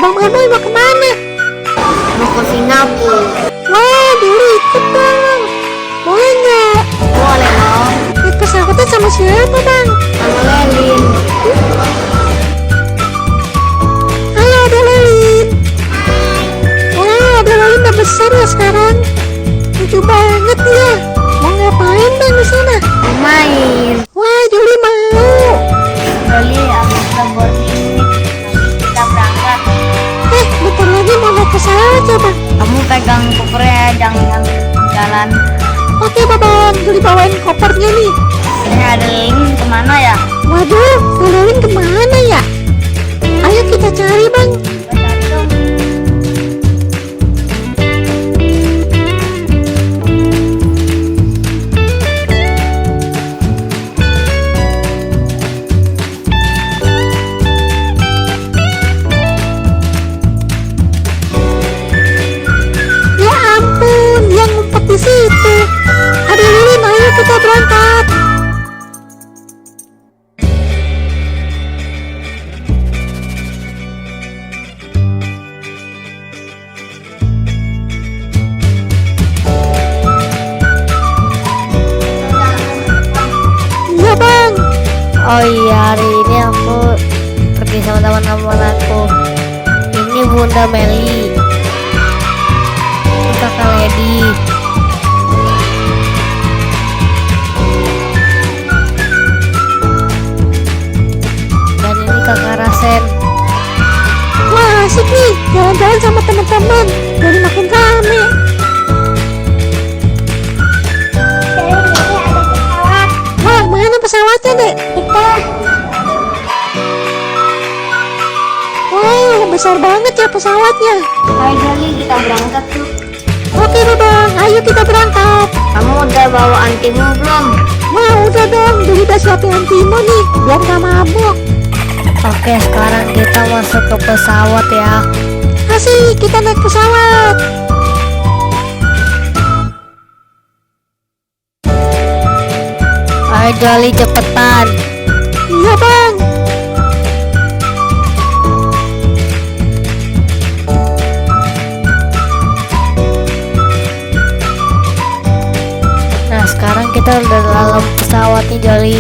Abang Manoy mau kemana? Mau ke Singapura. Wah, Juli ikut dong. Boleh nggak? Boleh dong. Naik pesawatnya sama siapa bang? Sama Lelin. Halo Ade Lelin. Wah, Ade Lelin udah besar ya sekarang. Lucu banget ya. Mau ngapain bang di sana? Mau main. Wah, Juli mau. Leli, aku udah boarding. Nanti kita berangkat. Bentar lagi mau naik pesawat ya bang. Kamu pegang kopernya, jangan jalan. Oke babang, Juli bawain kopernya nih. Ini ada Lelin kemana ya? Waduh, Ade Lelin kemana ya? Ayo kita cari bang. Ya ampun, dia ngumpet di situ. Ade Lelin, ayo kita berangkat. Iya bang. Oh iya, hari ini aku pergi sama teman-teman aku. Ini Bunda Meli, ini Kakak Lady. Dan ini Kakak Rasen. Wah asik nih, jalan-jalan sama teman-teman. Jadi makin rame. Wah, mana pesawatnya dek? Wow, besar banget ya pesawatnya. Hai Jali, kita berangkat tuh. Oke deh bang, ayo kita berangkat. Kamu udah bawa antimu belum? Wah udah dong, jadi udah siapin antimo nih, biar gak mabuk. Oke, sekarang kita masuk ke pesawat ya. Asik, kita naik pesawat. Ayo Jali, cepetan. Iya bang. Nah, sekarang kita udah dalam pesawat nih Jali.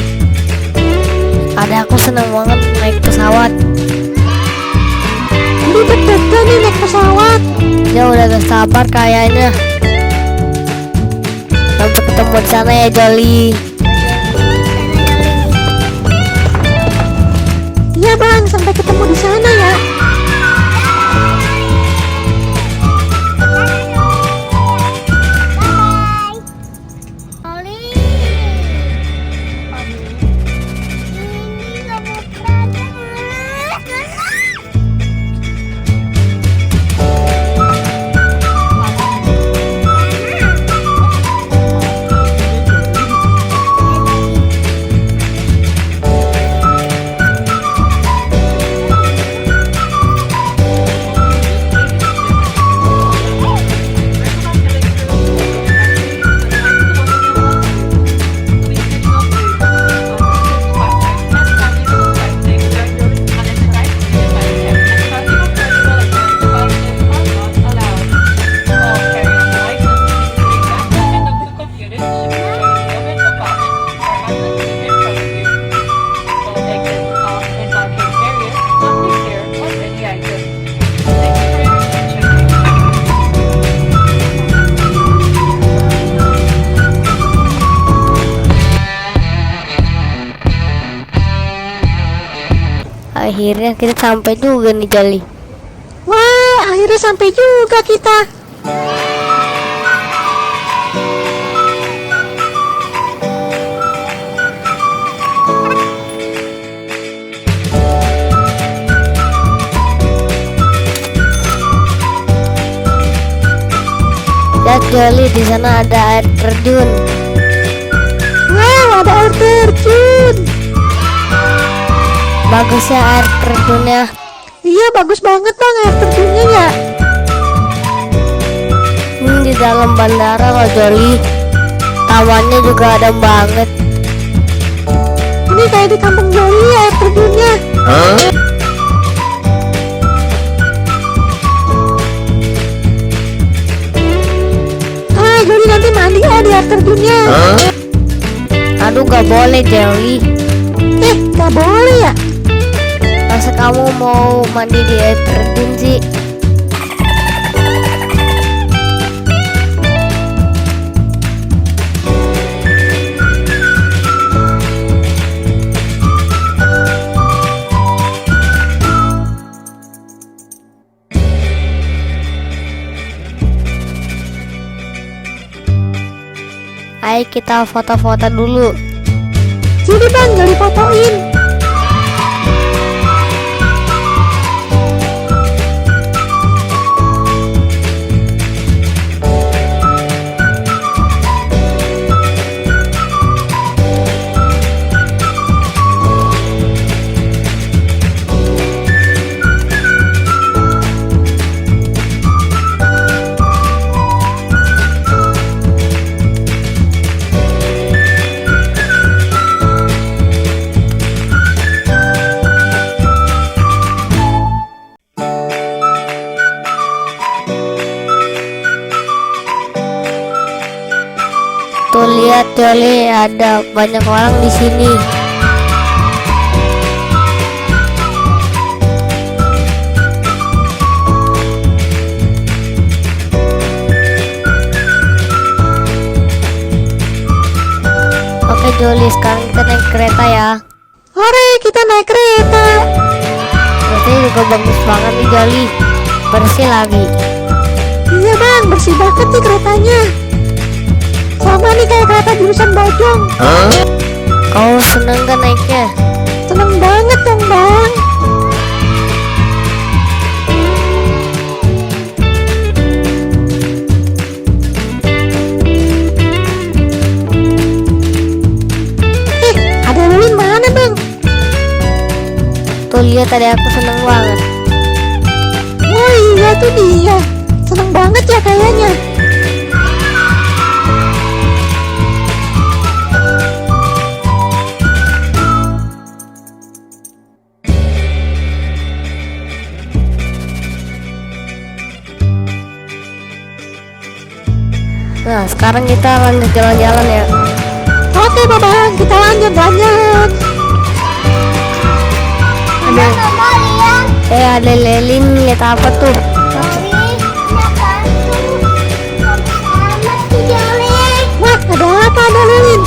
Ada aku seneng banget naik pesawat. Ini deg-degan nih naik pesawat. Dia udah gak sabar kayaknya. Sampai ketemu di sana ya Jali. Iya bang, sampai ketemu di sana ya. Akhirnya kita sampai juga nih Jali. Wah, akhirnya sampai juga kita. Lihat Jali, di sana ada air terjun. Wow, ada air terjun. Bagus ya air terjunnya. Iya, bagus banget bang air terjunnya ya. Ini di dalam bandara loh Jali. Tamannya juga ada banget. Ini kayak di kampung Joli ya air terjunnya. terjunnya. Aduh, gak boleh Jolly. Gak boleh ya? Masa kamu mau mandi di air terjun sih? Ayo kita foto-foto dulu. Sini bang, Jolly fotoin. Tuh lihat Jolly, ada banyak orang di sini. Oke Jolly, sekarang kita naik kereta ya. Hore, kita naik kereta. Keretanya juga bagus banget nih Jolly, bersih lagi. Iya bang, bersih banget nih keretanya. Sama nih kayak kereta jurusan Bojong. Kau seneng kan naiknya? Seneng banget dong bang. Ada Lulin mana bang? Tuh lihat, tadi aku seneng banget. Oh iya tuh dia. Seneng banget ya kayaknya. Nah, sekarang kita lanjut jalan-jalan ya. Oke bang, kita lanjut jalan. Ada lelin, lihat apa tuh? Wah, ada apa ada Lulin?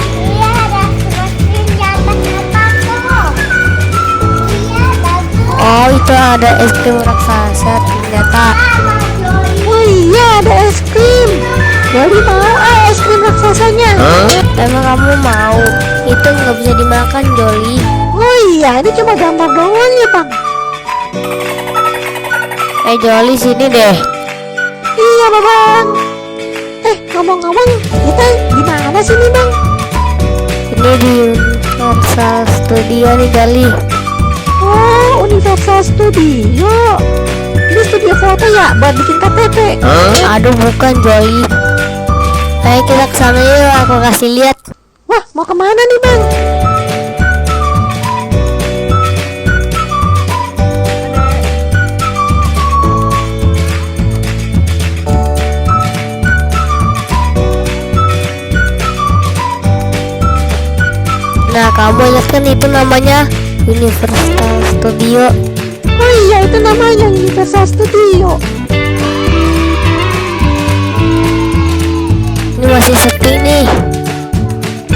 Oh, itu ada es krim raksasa ternyata. Oh iya, ada es krim. Jadi mau es krim raksasanya. Emang kamu mau? Itu nggak bisa dimakan Jolly. Oh iya, ini cuma gambar doang ya bang. Jolly sini deh. Iya bang. Ngomong-ngomong, kita di mana sih nih bang? Ini di Universal Studio nih Jolly. Oh, Universal Studio. Ini studio foto ya, buat bikin KTP. Aduh, bukan Jolly. Ayo kita kesana yuk, aku kasih lihat. Wah, mau kemana nih bang? Nah, kamu lihat kan itu namanya Universal Studio. Oh iya, itu namanya Universal Studio. Ini masih sepi nih.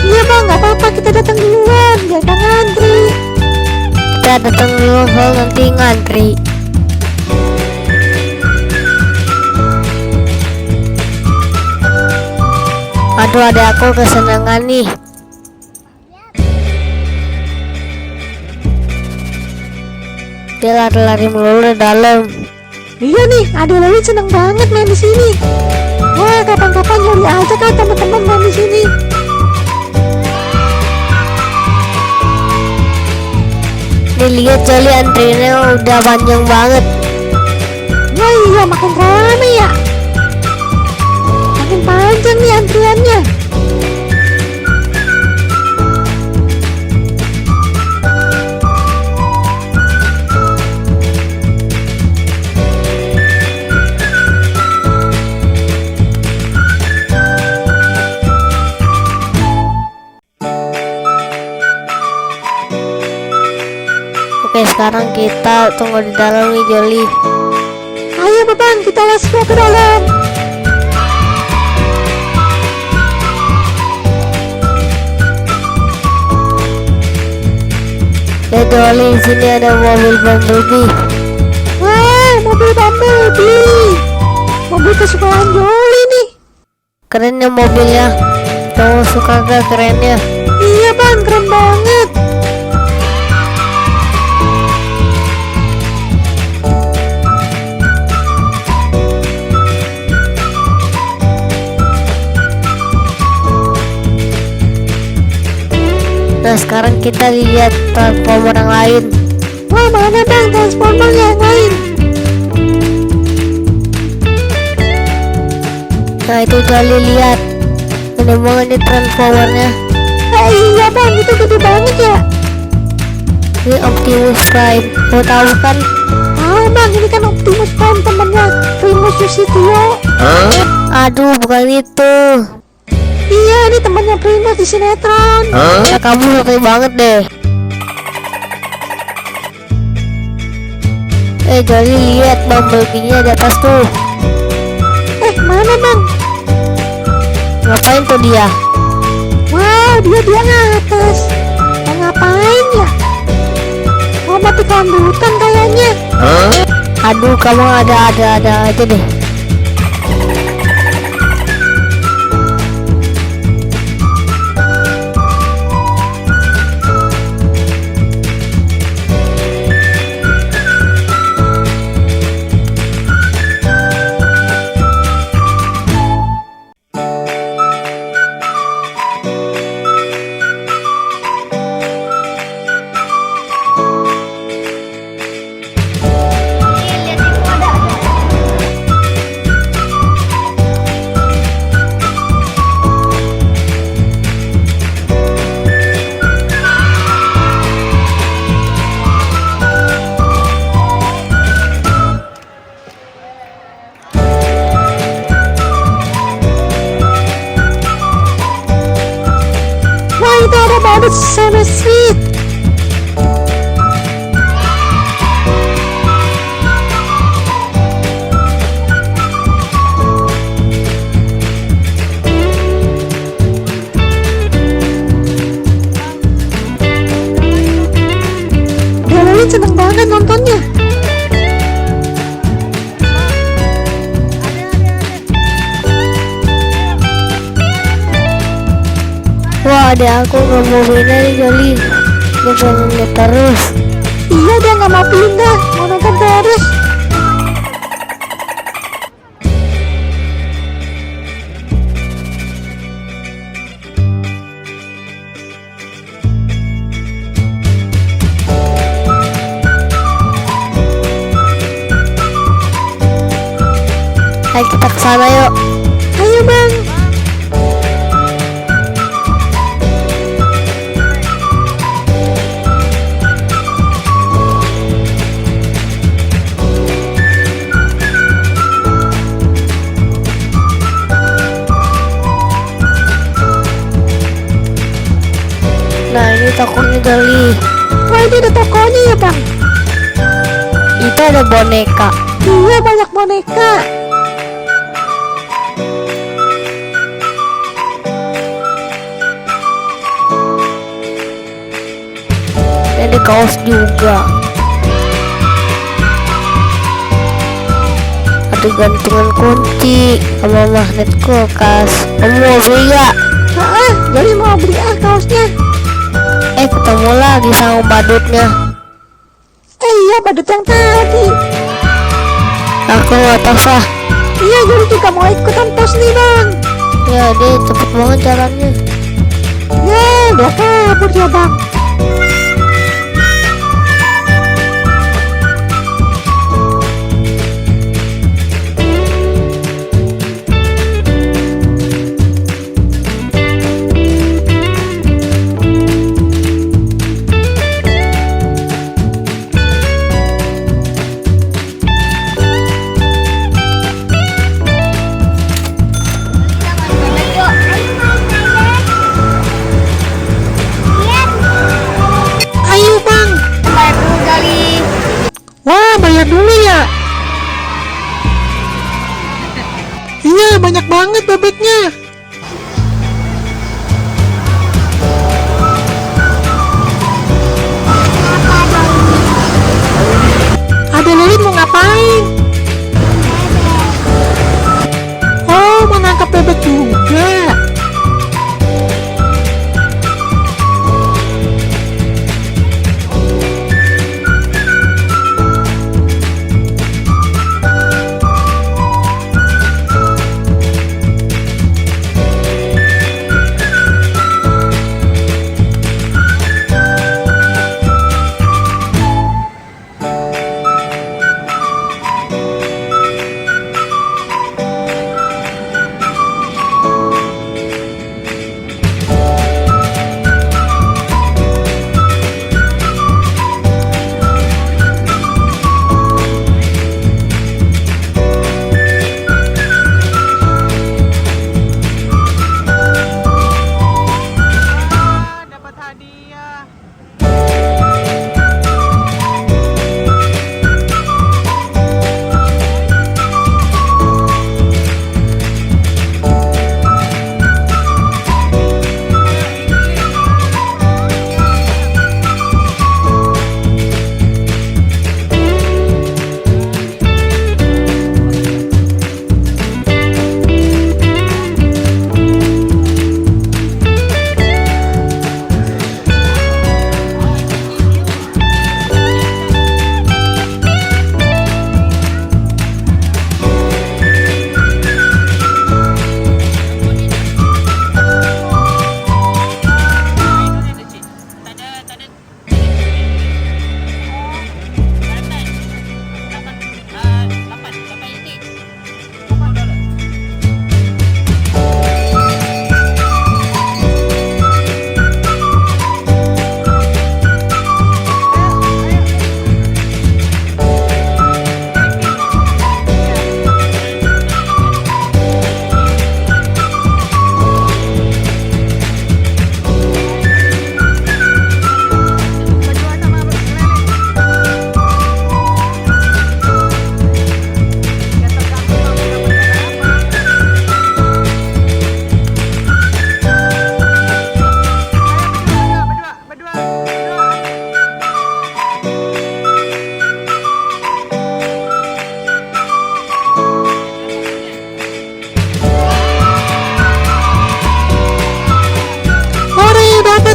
Iya bang, nggak apa-apa, kita datang duluan, jangan ngantri. Kita datang dulu, soal nanti ngantri. Aduh, ada aku kesenangan nih. Dia lari-lari melulu di dalam. Iya nih, ada Lulin seneng banget main di sini. Wah, kapan-kapan Jolly aja kan teman-teman main di sini. Nih lihat Jolly, antriannya udah panjang banget. Wah iya, makin rame ya. Makin panjang nih antriannya. sekarang kita tunggu di dalam nih Jolly. Ayo Bang, kita let's go ke dalam. Ya Jolly, sini ada mobil Bumblebee. Wah, mobil Bumblebee. Mobil kesukaan Jolly nih. Keren ya mobilnya. Kamu suka gak kerennya? Iya Bang, keren banget. Nah sekarang kita lihat transformer yang lain. Wah, mana Bang transformer yang lain? Nah itu Jolly, lihat. Ini mau ini transformernya. Iya Bang, itu gede banget ya. Ini Optimus Prime. Mau tahu kan? Tahu Bang, ini kan Optimus Prime temennya Primus Yusitio. Aduh bukan itu. Iya, ini temannya Primus di sinetron. Ya, kamu ngerti banget deh. Jolly, lihat Bumblebee-nya di atas tuh. Mana Bang? Ngapain tuh dia? Wow, dia atas. Mau ngapain ya? Mau mati rambutan kayaknya. Aduh, kamu ada aja deh. Itu ada banget sama sweet. Galilin seneng banget nontonnya. Wah, ada aku nggak mau pindah nih Jolly. Dia pengen lihat terus. Iya, dia nggak mau pindah, mau nonton terus. Ayo kita kesana yuk. Ayo Bang. Nah ini tokonya Jolly. Wah, ini ada tokonya ya Bang. Itu ada boneka. Iya, banyak boneka. Ada kaos juga. Ada gantungan kunci sama magnet kulkas. Kamu mau beli gak? Jadi mau beli kaosnya. Ketemu lagi sama badutnya. Iya, badut yang tadi. Aku nggak tos lah. Iya, jadi juga mau ikutan tos nih Bang. Ya dia cepet banget jalannya. Ya, dia kabur ya Bang. banyak banget bebeknya. Adelaide mau ngapain? Oh, menangkap bebek juga.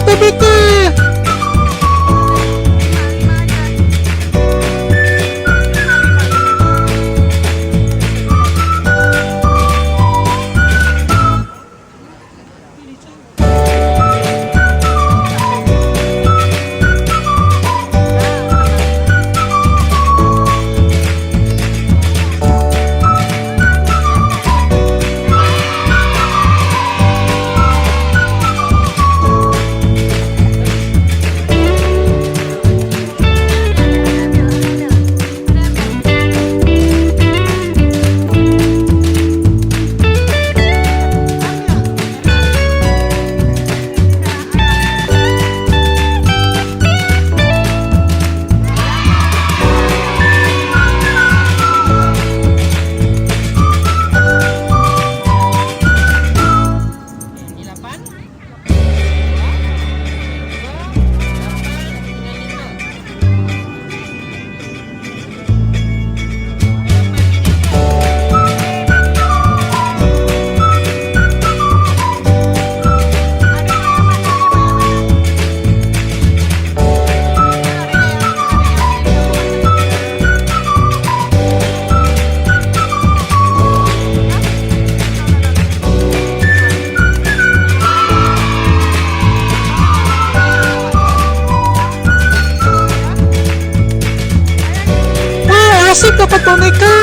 Bebeknya. Asik dapat boneka.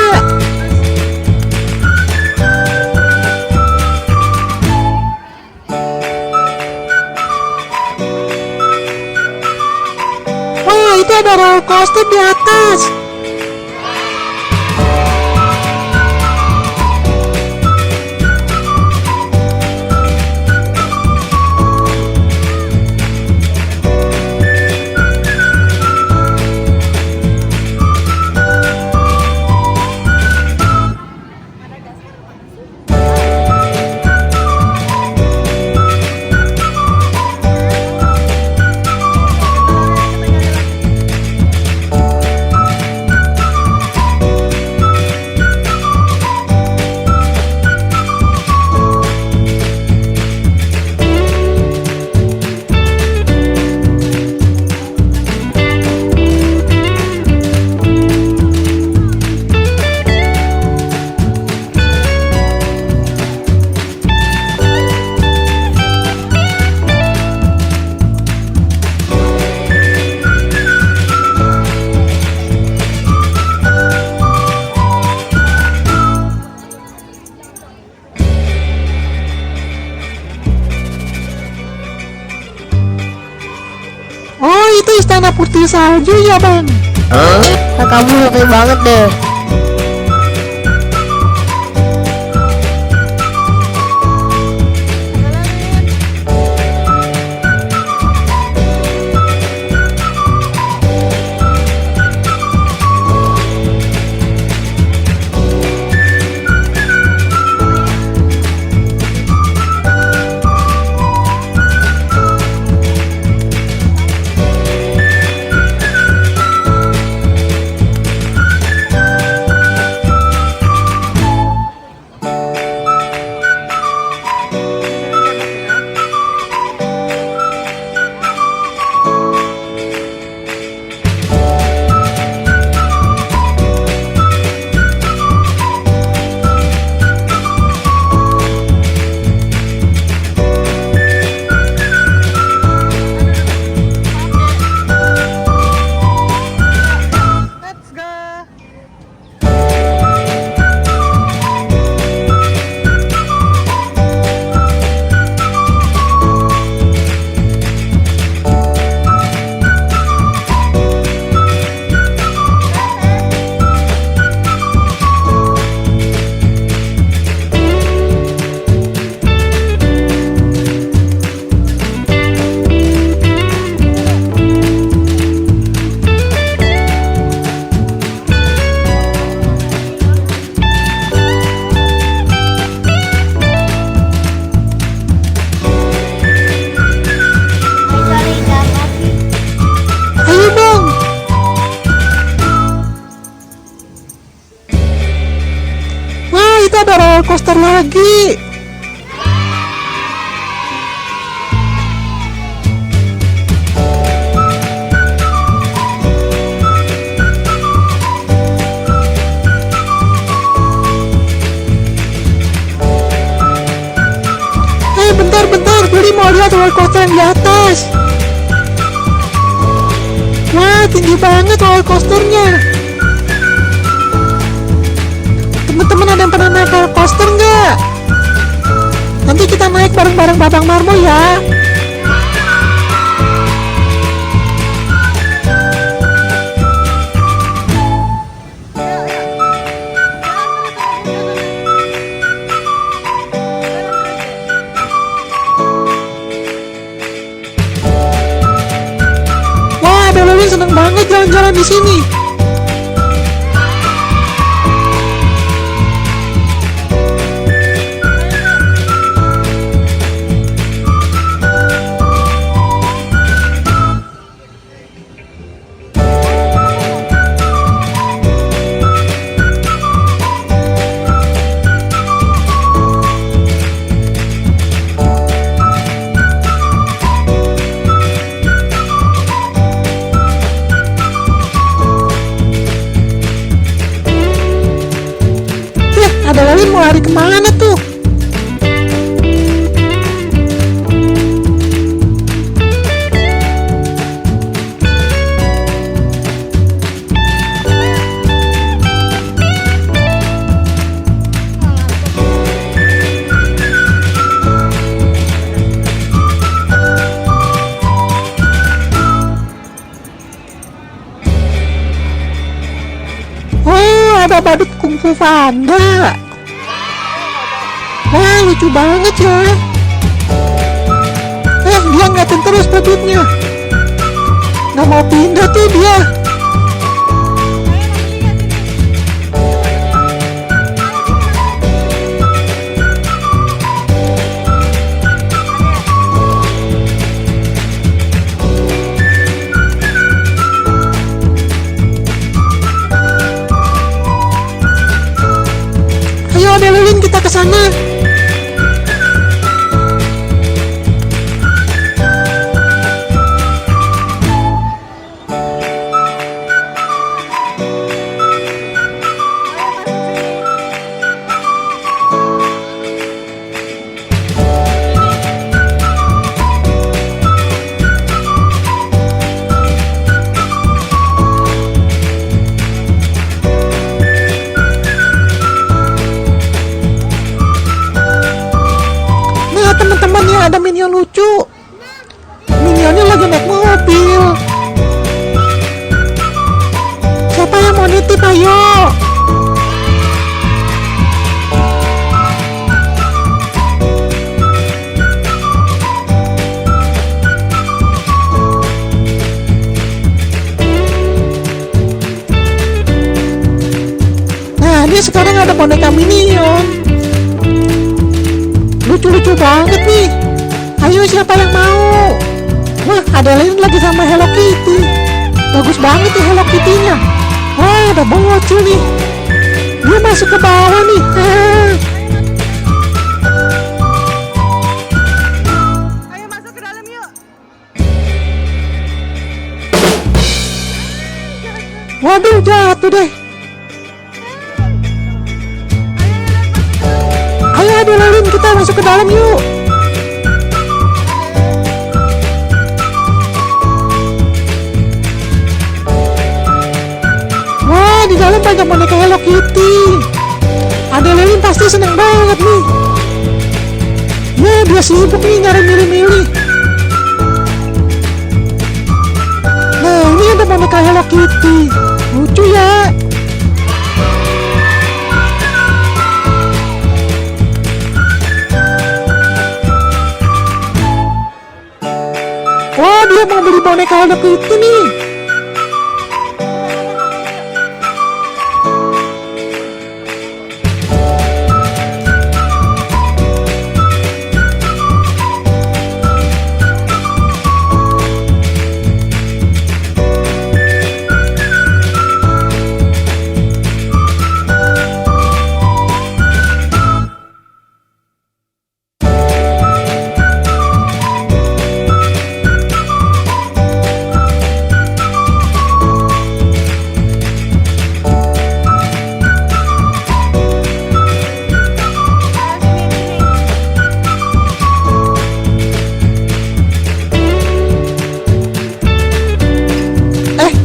Wah, itu ada roller coaster di atas. warna putih salju ya bang? Nah, kamu ngerti banget deh. Ayo bang. Wah, itu ada roller coaster lagi. Bentar, Beli mau lihat roller coaster yang di atas. Wah, tinggi banget roller coasternya. Teman-teman ada yang pernah naik roller coaster nggak? Nanti kita naik bareng-bareng Babang Marmo ya. Seneng banget jalan-jalan di sini. Ada lagi mau lari kemana tuh? Oh, ada badut kungfu Panda. Wah, lucu banget ya. Dia ngeliatin terus badutnya. Nggak mau pindah tuh dia. Ayo, Adeline, kita ke sana. Teman-teman ya, ada minion lucu. Minionnya lagi naik mobil. nitip ayo. Nah, ini sekarang ada boneka Minion. Lucu-lucu banget nih. Ayo, siapa yang mau? Wah, ada lain lagi sama Hello Kitty. Bagus banget nih Hello Kitty-nya. Wah, ada bocil nih. Dia masuk ke bawah nih. Ayo masuk ke dalam yuk. Waduh, jatuh deh. Ayo ada lain, kita masuk ke dalam yuk. Wah, di dalam banyak boneka Hello Kitty. Ada lain pasti seneng banget nih. Ya, dia sibuk nih nyari milih-milih. Nah, ini ada boneka Hello Kitty. Lucu ya. Wah, dia mau beli boneka Hello Kitty nih.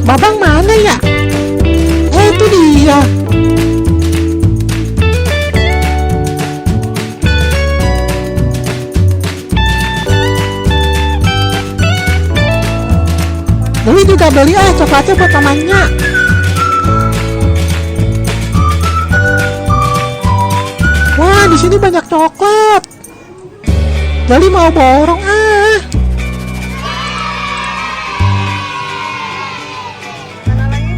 Babang mana ya? Itu dia. Dewi juga beli coklatnya buat pamannya. Wah, di sini banyak coklat. Jadi mau borong Mana lagi?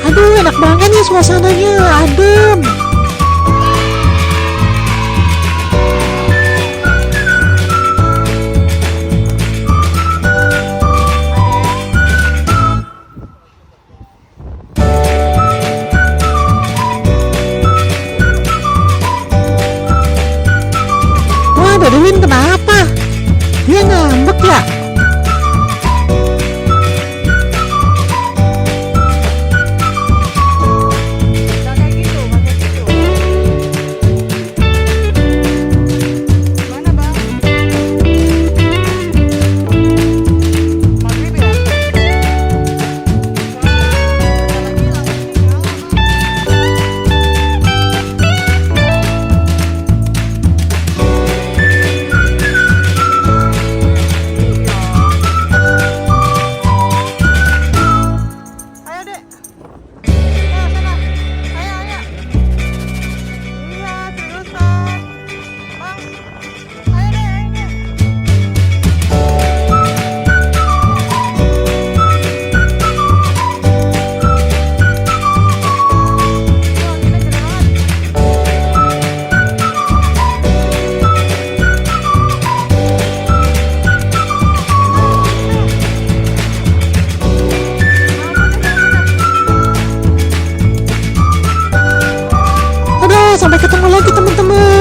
Aduh, enak banget nih suasananya, adem. Wah, Dadewin kenapa? Dia ngambek ya? Nggak kayak gitu, nggak kayak gitu. ketemu lagi teman-teman.